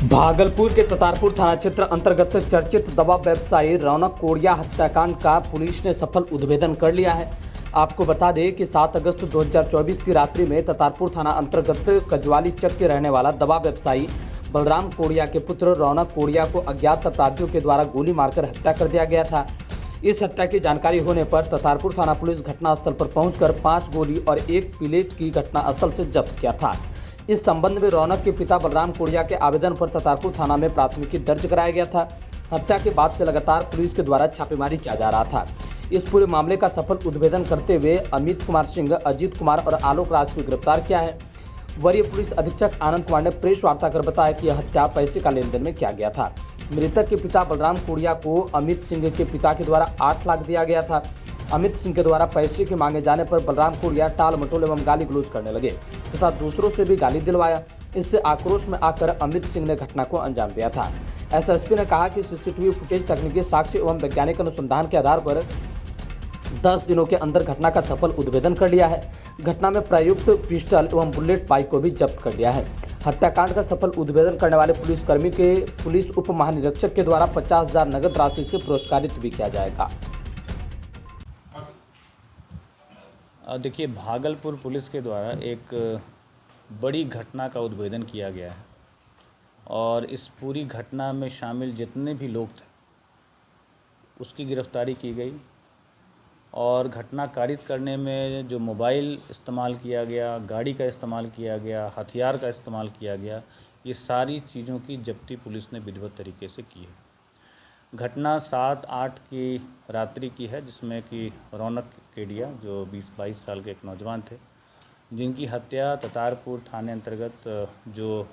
भागलपुर के ततारपुर थाना क्षेत्र अंतर्गत चर्चित दवा व्यवसायी रौनक कोड़िया हत्याकांड का पुलिस ने सफल उद्भेदन कर लिया है। आपको बता दें कि 7 अगस्त 2024 की रात्रि में ततारपुर थाना अंतर्गत कजवाली चक के रहने वाला दवा व्यवसायी बलराम कोड़िया के पुत्र रौनक कोड़िया को अज्ञात अपराधियों के द्वारा गोली मारकर हत्या कर दिया गया था। इस हत्या की जानकारी होने पर ततारपुर थाना पुलिस घटनास्थल पर पहुंचकर 5 गोली और 1 पिलेट की घटनास्थल से जब्त किया था। इस संबंध में रौनक के पिता बलराम कोड़िया के आवेदन पर ततारपुर थाना में प्राथमिकी दर्ज कराया गया था। हत्या के बाद से लगातार पुलिस के द्वारा छापेमारी किया जा रहा था। इस पूरे मामले का सफल उद्भेदन करते हुए अमित कुमार सिंह, अजीत कुमार और आलोक राज को गिरफ्तार किया है। वरीय पुलिस अधीक्षक आनंद कुमार ने प्रेस वार्ता कर बताया कि यह हत्या पैसे का लेन देन में किया गया था। मृतक के पिता बलराम कोड़िया को अमित सिंह के पिता के द्वारा 8 लाख दिया गया था। अमित सिंह के द्वारा पैसे के मांगे जाने पर बलराम कोड़िया टाल मटोल एवं गाली गलौज करने लगे तथा दूसरों से भी गाली दिलवाया। इससे आक्रोश में आकर अमित सिंह ने घटना को अंजाम दिया था। एसएसपी ने कहा कि सीसीटीवी फुटेज, तकनीकी साक्ष्य एवं वैज्ञानिक अनुसंधान के आधार पर 10 दिनों के अंदर घटना का सफल उद्भेदन कर लिया है। घटना में प्रयुक्त पिस्टल एवं बुलेट बाइक को भी जब्त कर लिया है। हत्याकांड का सफल उद्भेदन करने वाले पुलिसकर्मी के पुलिस उप महानिरीक्षक के द्वारा 50,000 नगद राशि से पुरस्कारित भी किया जाएगा। देखिए, भागलपुर पुलिस के द्वारा एक बड़ी घटना का उद्भेदन किया गया है और इस पूरी घटना में शामिल जितने भी लोग थे उसकी गिरफ्तारी की गई और घटना कारित करने में जो मोबाइल इस्तेमाल किया गया, गाड़ी का इस्तेमाल किया गया, हथियार का इस्तेमाल किया गया, ये सारी चीज़ों की जब्ती पुलिस ने विधिवत तरीके से की है। घटना 7-8 की रात्रि की है, जिसमें कि रौनक केड़िया जो 20-22 साल के एक नौजवान थे, जिनकी हत्या ततारपुर थाने अंतर्गत जो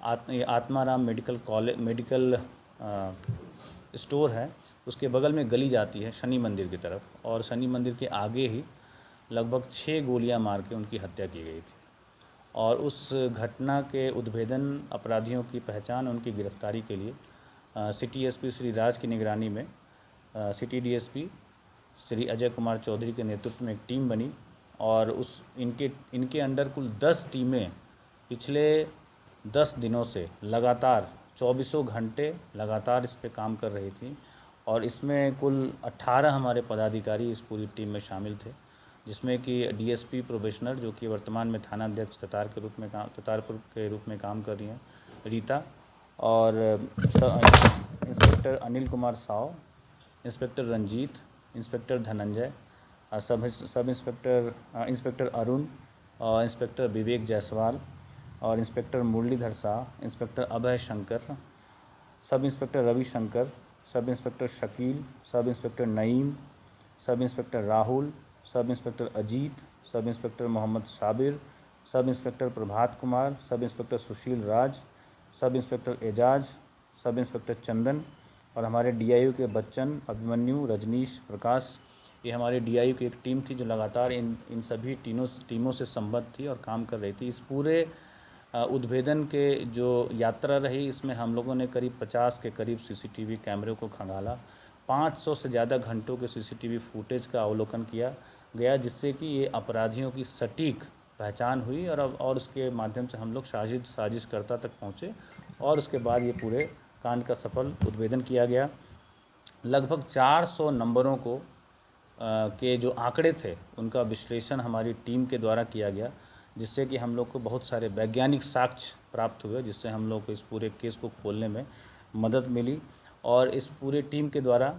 आत्माराम मेडिकल स्टोर है उसके बगल में गली जाती है शनि मंदिर की तरफ, और शनि मंदिर के आगे ही लगभग 6 गोलियां मार के उनकी हत्या की गई थी। और उस घटना के उद्भेदन, अपराधियों की पहचान, उनकी गिरफ्तारी के लिए सिटी एसपी श्री राज की निगरानी में सिटी डीएसपी श्री अजय कुमार चौधरी के नेतृत्व में एक टीम बनी और इनके अंडर कुल 10 टीमें पिछले 10 दिनों से लगातार 24 घंटे लगातार इस पे काम कर रही थी। और इसमें कुल 18 हमारे पदाधिकारी इस पूरी टीम में शामिल थे, जिसमें कि डीएसपी प्रोबेशनर जो कि वर्तमान में थानाध्यक्ष ततारपुर के रूप में काम कर रही हैं, रीता, और inspector Anil Kumar Sao, inspector Ranjit, inspector Dhananjay, sub inspector Arun, और इंस्पेक्टर विवेक जायसवाल, और inspector Muralidhar Shah, inspector Abhay Shankar, sub inspector Ravi Shankar, sub inspector Shakeel, sub inspector Naeem, sub inspector Rahul, sub inspector Ajit, sub inspector Mohammad Sabir, sub inspector Prabhat Kumar, sub inspector सुशील राज, sub inspector Ejaz, sub inspector चंदन, और हमारे डीआईयू के बच्चन, अभिमन्यु, रजनीश, प्रकाश। ये हमारे डीआईयू की एक टीम थी जो लगातार इन सभी टीमों से संबद्ध थी और काम कर रही थी। इस पूरे उद्भेदन के जो यात्रा रही, इसमें हम लोगों ने करीब 50 के करीब सीसीटीवी कैमरे को खंगाला, 500 से ज़्यादा घंटों के सीसीटीवी फुटेज का अवलोकन किया गया, जिससे कि ये अपराधियों की सटीक पहचान हुई और उसके माध्यम से हम लोग साजिशकर्ता तक पहुँचे और उसके बाद ये पूरे कांड का सफल उद्भेदन किया गया। लगभग 400 नंबरों को के जो आंकड़े थे उनका विश्लेषण हमारी टीम के द्वारा किया गया, जिससे कि हम लोग को बहुत सारे वैज्ञानिक साक्ष्य प्राप्त हुए, जिससे हम लोग को इस पूरे केस को खोलने में मदद मिली। और इस पूरे टीम के द्वारा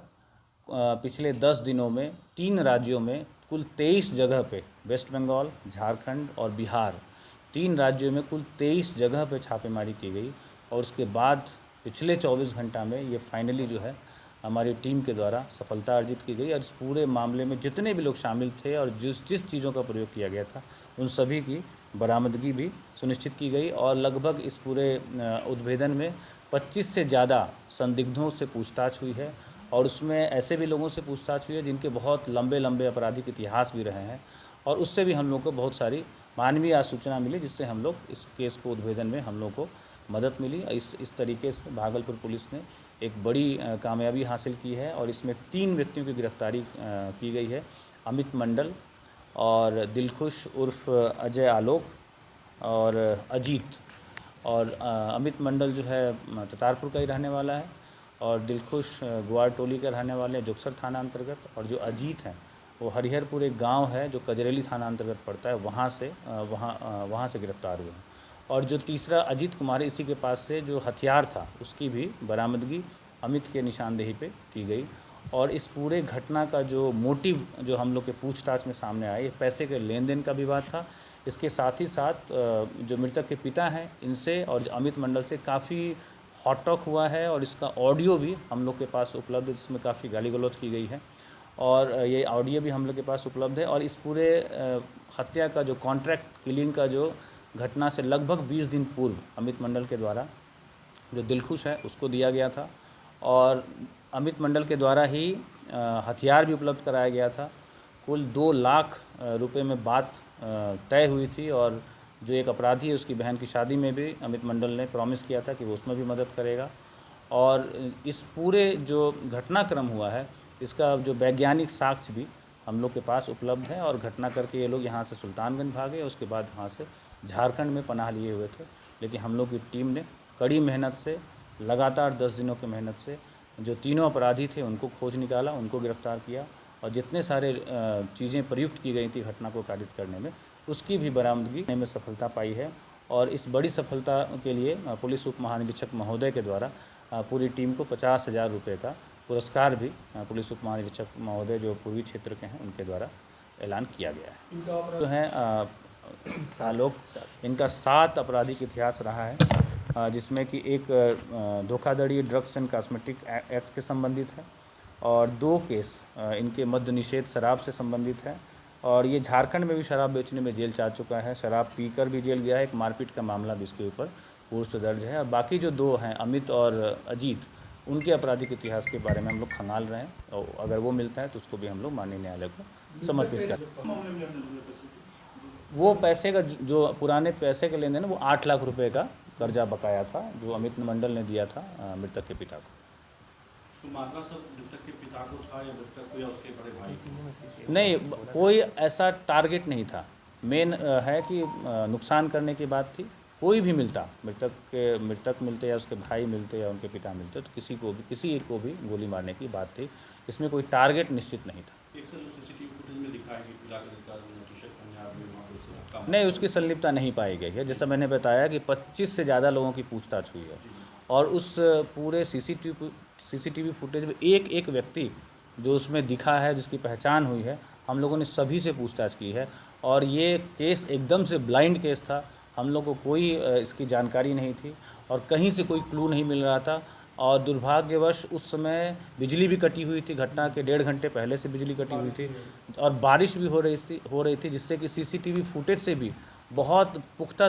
पिछले 10 दिनों में 3 राज्यों में कुल 23 जगह पे, वेस्ट बंगाल, झारखंड और बिहार, 3 राज्यों में कुल 23 जगह पे छापेमारी की गई। और उसके बाद पिछले 24 घंटा में ये फाइनली जो है हमारी टीम के द्वारा सफलता अर्जित की गई। और इस पूरे मामले में जितने भी लोग शामिल थे और जिस चीज़ों का प्रयोग किया गया था उन सभी की बरामदगी भी सुनिश्चित की गई। और लगभग इस पूरे उद्भेदन में 25 से ज़्यादा संदिग्धों से पूछताछ हुई है और उसमें ऐसे भी लोगों से पूछताछ हुई है जिनके बहुत लंबे आपराधिक इतिहास भी रहे हैं, और उससे भी हम लोग को बहुत सारी मानवीय सूचना मिली, जिससे हम लोग इस केस को उद्भेदन में हम लोग को मदद मिली। इस तरीके से भागलपुर पुलिस ने एक बड़ी कामयाबी हासिल की है और इसमें 3 व्यक्तियों की गिरफ्तारी की गई है, अमित मंडल और दिलखुश उर्फ अजय आलोक और अजीत। और अमित मंडल जो है ततारपुर का ही रहने वाला है, और दिलखुश ग्वार टोली के रहने वाले हैं जुक्सर थाना अंतर्गत, और जो अजीत हैं वो हरिहरपुर एक गांव है जो कजरेली थाना अंतर्गत पड़ता है, वहाँ से गिरफ्तार हुए हैं। और जो तीसरा अजीत कुमार, इसी के पास से जो हथियार था उसकी भी बरामदगी अमित के निशानदेही पे की गई। और इस पूरे घटना का जो मोटिव जो हम लोग के पूछताछ में सामने आया, ये पैसे के लेन देन का विवाद था। इसके साथ ही साथ जो मृतक के पिता हैं इनसे और अमित मंडल से काफ़ी हॉट टॉक हुआ है, और इसका ऑडियो भी हम लोग के पास उपलब्ध है, जिसमें काफ़ी गाली गलौज की गई है, और ये ऑडियो भी हम लोग के पास उपलब्ध है। और इस पूरे हत्या का जो कॉन्ट्रैक्ट किलिंग का जो घटना से लगभग 20 दिन पूर्व अमित मंडल के द्वारा जो दिलखुश है उसको दिया गया था, और अमित मंडल के द्वारा ही हथियार भी उपलब्ध कराया गया था। कुल 2 लाख रुपए में बात तय हुई थी, और जो एक अपराधी है उसकी बहन की शादी में भी अमित मंडल ने प्रॉमिस किया था कि वो उसमें भी मदद करेगा। और इस पूरे जो घटनाक्रम हुआ है इसका जो वैज्ञानिक साक्ष्य भी हम लोग के पास उपलब्ध है, और घटना करके ये लोग यहाँ से सुल्तानगंज भागे, उसके बाद वहाँ से झारखंड में पनाह लिए हुए थे। लेकिन हम लोग की टीम ने कड़ी मेहनत से, लगातार 10 दिनों की मेहनत से जो तीनों अपराधी थे उनको खोज निकाला, उनको गिरफ्तार किया, और जितने सारे चीज़ें प्रयुक्त की गई थी घटना को कारित करने में, उसकी भी बरामदगी में सफलता पाई है। और इस बड़ी सफलता के लिए पुलिस उप महानिरीक्षक महोदय के द्वारा पूरी टीम को 50,000 रुपये का पुरस्कार भी पुलिस उप महानिरीक्षक महोदय जो पूर्वी क्षेत्र के हैं उनके द्वारा ऐलान किया गया है। जो है लोग इनका 7 आपराधिक इतिहास रहा है, जिसमें कि एक धोखाधड़ी ड्रग्स एंड कॉस्मेटिक एक्ट के संबंधित है, और 2 केस इनके मद्य निषेध शराब से संबंधित है, और ये झारखंड में भी शराब बेचने में जेल जा चुका है, शराब पीकर भी जेल गया है। एक मारपीट का मामला भी इसके ऊपर पूर्व से दर्ज है। और बाकी जो 2 हैं अमित और अजीत, उनके आपराधिक इतिहास के बारे में हम लोग खंगाल रहे हैं, और अगर वो मिलता है तो उसको भी हम लोग माननीय न्यायालय को समर्पित करें। वो पैसे का जो पुराने पैसे के लेन देन, वो 8 लाख रुपए का कर्जा बकाया था जो अमित मंडल ने दिया था मृतक के पिता को। तो मामला सब मृतक के पिता को था या मृतक को या उसके बड़े भाई? नहीं, कोई ऐसा टारगेट नहीं था। मेन है कि नुकसान करने की बात थी। कोई भी मिलता, मृतक मिलते या उसके भाई मिलते या उनके पिता मिलते, तो किसी को भी गोली मारने की बात थी। इसमें कोई टारगेट निश्चित नहीं था। सीसीटीवी फुटेज में दिखा है कि पिला के टी-शर्ट पहने आदमी वहाँ पर नहीं, उसकी संलिप्तता नहीं पाई गई है। जैसा मैंने बताया कि 25 से ज़्यादा लोगों की पूछताछ हुई है, और उस पूरे सीसीटीवी फुटेज में एक व्यक्ति जो उसमें दिखा है, जिसकी पहचान हुई है, हम लोगों ने सभी से पूछताछ की है। और ये केस एकदम से ब्लाइंड केस था, हम लोग को कोई इसकी जानकारी नहीं थी, और कहीं से कोई क्लू नहीं मिल रहा था। और दुर्भाग्यवश उस समय बिजली भी कटी हुई थी, घटना के 1.5 घंटे पहले से बिजली कटी हुई थी, और बारिश भी हो रही थी, जिससे कि सीसीटीवी फुटेज से भी बहुत पुख्ता